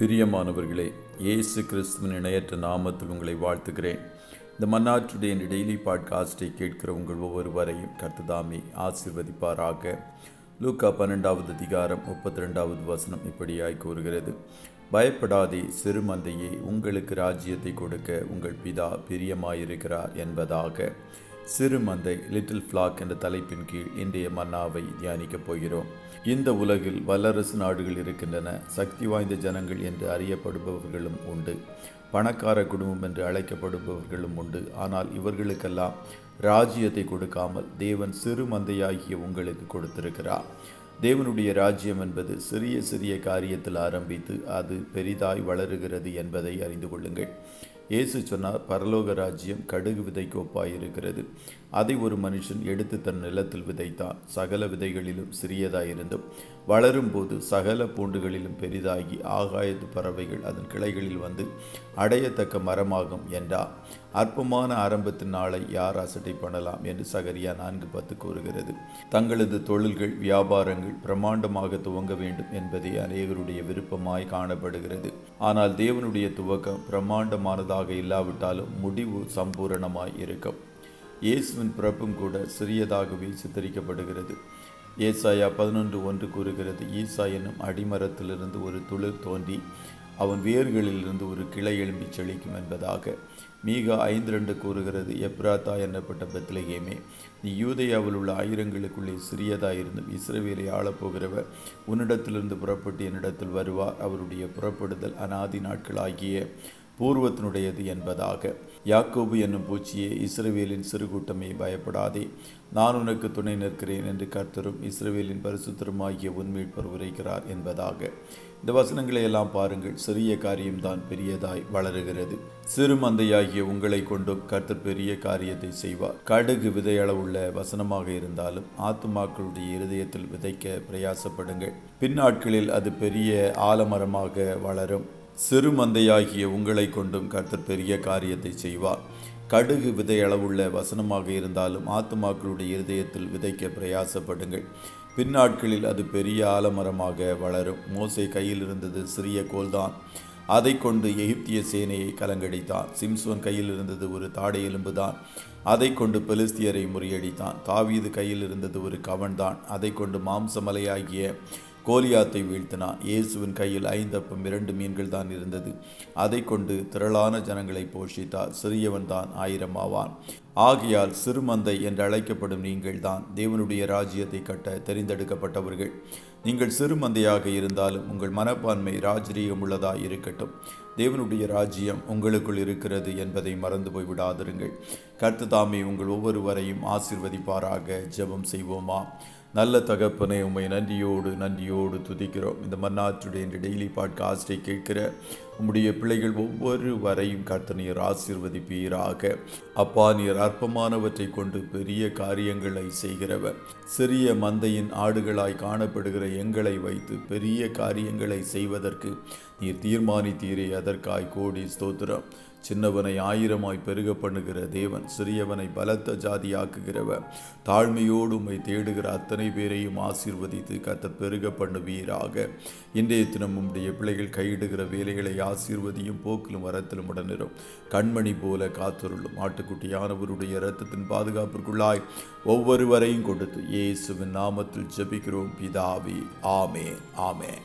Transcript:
பிரியமானவர்களே, இயேசு கிறிஸ்துவின் இணையற்ற நாமத்தில் உங்களை வாழ்த்துகிறேன். இந்த மன்னாற்றுடைய டெய்லி பாட்காஸ்டை கேட்கிற உங்கள் ஒவ்வொருவரையும் கர்த்தர் ஆசீர்வதிப்பாராக. லூக்கா 12வது அதிகாரம் 32வது வசனம் இப்படியாய் கூறுகிறது: பயப்படாதே சிறு மந்தையே, உங்களுக்கு ராஜ்யத்தை கொடுக்க உங்கள் பிதா பிரியமாயிருக்கிறார் என்பதாக. சிறு மந்தை, லிட்டில் ஃப்ளாக் என்ற தலைப்பின் கீழ் இன்றைய மன்னாவை தியானிக்கப் போகிறோம். இந்த உலகில் வல்லரசு நாடுகள் இருக்கின்றன. சக்தி வாய்ந்த ஜனங்கள் என்று அறியப்படுபவர்களும் உண்டு. பணக்கார குடும்பம் என்று அழைக்கப்படுபவர்களும் உண்டு. ஆனால் இவர்களுக்கெல்லாம் ராஜ்யத்தை கொடுக்காமல் தேவன் சிறு மந்தையாகிய உங்களுக்கு கொடுத்திருக்கிறார். தேவனுடைய ராஜ்யம் என்பது சிறிய சிறிய காரியத்தில் ஆரம்பித்து அது பெரிதாய் வளருகிறது என்பதை அறிந்து கொள்ளுங்கள். இயேசு சொன்னார், பரலோக ராஜ்யம் கடுகு விதைக்கு ஒப்பாயிருக்கிறது. அதை ஒரு மனுஷன் எடுத்து தன் நிலத்தில் விதைத்தான். சகல விதைகளிலும் சிறியதாயிருந்தும் வளரும் போது சகல பூண்டுகளிலும் பெரிதாகி ஆகாயத்து பறவைகள் அதன் கிளைகளில் வந்து அடையத்தக்க மரமாகும் என்றார். அற்பமான ஆரம்பத்தின் நாளை யார் அசட்டை பண்ணலாம் என்று சகரியா 4:10 கூறுகிறது. தங்களது தொழில்கள், வியாபாரங்கள் பிரமாண்டமாக துவங்க வேண்டும் என்பதே அநேகருடைய விருப்பமாய் காணப்படுகிறது. ஆனால் தேவனுடைய துவக்கம் பிரமாண்டமானதாக இல்லாவிட்டாலும் முடிவு சம்பூரணமாய் இருக்கும். இயேசுவின் பிறப்பும் கூட சிறியதாகவே சித்தரிக்கப்படுகிறது. ஏசாயா 11:1 கூறுகிறது: ஈசா என்னும் அடிமரத்திலிருந்து ஒரு துளிர் தோன்றி அவன் வேர்களிலிருந்து ஒரு கிளை எழும்பி செழிக்கும் என்பதாக. மீகா 5:2 கூறுகிறது: எப்ராத்தா என்னப்பட்ட பெத்லகேமே, நீ யூதேயாவில் உள்ள ஆயிரங்களுக்குள்ளே சிறியதாயிருந்தும் இஸ்ரவேலை ஆளப்போகிறவர் உன்னிடத்திலிருந்து புறப்பட்டு என்னிடத்தில் வருவார். அவருடைய புறப்படுதல் அநாதி நாட்களாகிய பூர்வத்தினுடையது என்பதாக. யாக்கோபு என்னும் பூச்சியே, இஸ்ரவேலின் சிறு கூட்டமே, பயப்படாதே, நான் உனக்கு துணை நிற்கிறேன் என்று கர்த்தரும் இஸ்ரவேலின் பரிசுத்தருமாகிய உன் மீட்பர் உரைக்கிறார் என்பதாக. இந்த வசனங்களை எல்லாம் பாருங்கள். சிறிய காரியம்தான் பெரியதாய் வளருகிறது. சிறு மந்தையாகிய உங்களை கொண்டும் கர்த்தர் பெரிய காரியத்தை செய்வார். கடுகு விதையளவுள்ள வசனமாக இருந்தாலும் ஆத்துமாக்களுடைய இருதயத்தில் விதைக்க பிரயாசப்படுங்கள். பின்னாட்களில் அது பெரிய ஆலமரமாக வளரும். சிறு மந்தையாகிய உங்களை கொண்டும் கர்த்தர் பெரிய காரியத்தை செய்வார். கடுகு விதையளவுள்ள வசனமாக இருந்தாலும் ஆத்துமாக்களுடைய இருதயத்தில் விதைக்க பிரயாசப்படுங்கள். பின்னாட்களில் அது பெரிய ஆலமரமாக வளரும். மோசே கையில் இருந்தது சிறிய கோல்தான். அதை கொண்டு எகிப்திய சேனையை கலங்கடித்தான். சிம்சோன் கையில் இருந்தது ஒரு தாடை எலும்புதான். அதை கொண்டு பெலிஸ்தியரை முறியடித்தான். தாவீது கையில் இருந்தது ஒரு கவன்தான். அதை கொண்டு மாம்சமலையாகிய கோலியாத்தை வீழ்த்தினான். இயேசுவின் கையில் 5 அப்பம் 2 மீன்கள் தான் இருந்தது. அதை கொண்டு திரளான ஜனங்களை போஷித்தார். சிறியவன் தான் 1000 ஆவான். ஆகையால் சிறுமந்தை என்று அழைக்கப்படும் நீங்கள் தான் தேவனுடைய ராஜ்யத்தை கட்ட தெரிந்தெடுக்கப்பட்டவர்கள். நீங்கள் சிறுமந்தையாக இருந்தாலும் உங்கள் மனப்பான்மை ராஜரீகம் உள்ளதாய் இருக்கட்டும். தேவனுடைய ராஜ்யம் உங்களுக்குள் இருக்கிறது என்பதை மறந்து போய்விடாதிருங்கள். கர்த்தர் தாமே உங்கள் ஒவ்வொருவரையும் ஆசீர்வதிப்பாராக. ஜெபம் செய்வோமா? நல்ல தகப்பனே, உம்மை நன்றியோடு துதிக்கிறோம். இந்த மன்னாற்றுடைய டெய்லி பாட்காஸ்டை கேட்கிற உம்முடைய பிள்ளைகள் ஒவ்வொருவரையும் கர்த்தர் நீர் ஆசீர்வதிப்பீராக. அப்பா, நீர் அற்பமானவற்றை கொண்டு பெரிய காரியங்களை செய்கிறவர். சிறிய மந்தையின் ஆடுகளாய் காணப்படுகிற எங்களை வைத்து பெரிய காரியங்களை செய்வதற்கு நீர் தீர்மானித்தீரே. அதற்காய் கோடி ஸ்தோத்திரம். சின்னவனை 1000 பெருக பண்ணுகிற தேவன், சிறியவனை பலத்த ஜாதியாக்குகிறவர். தாழ்மையோடு உம்மை தேடுகிற அத்தனை பேரையும் ஆசீர்வதித்து கர்த்தர் பெருக பண்ணுவீராக. இன்றைய தினம் உம்முடைய பிள்ளைகள் கையிடுகிற வேலைகளை ஆசீர்வதியும். போக்கிலும் வரத்திலும் உடனிரும். கண்மணி போல காத்துருளும். ஆட்டுக்குட்டியானவருடைய இரத்தத்தின் பாதுகாப்பிற்குள்ளாய் ஒவ்வொருவரையும் கொடுத்து இயேசுவின் நாமத்தில் ஜெபிக்கிறோம் பிதாவே. ஆமென்.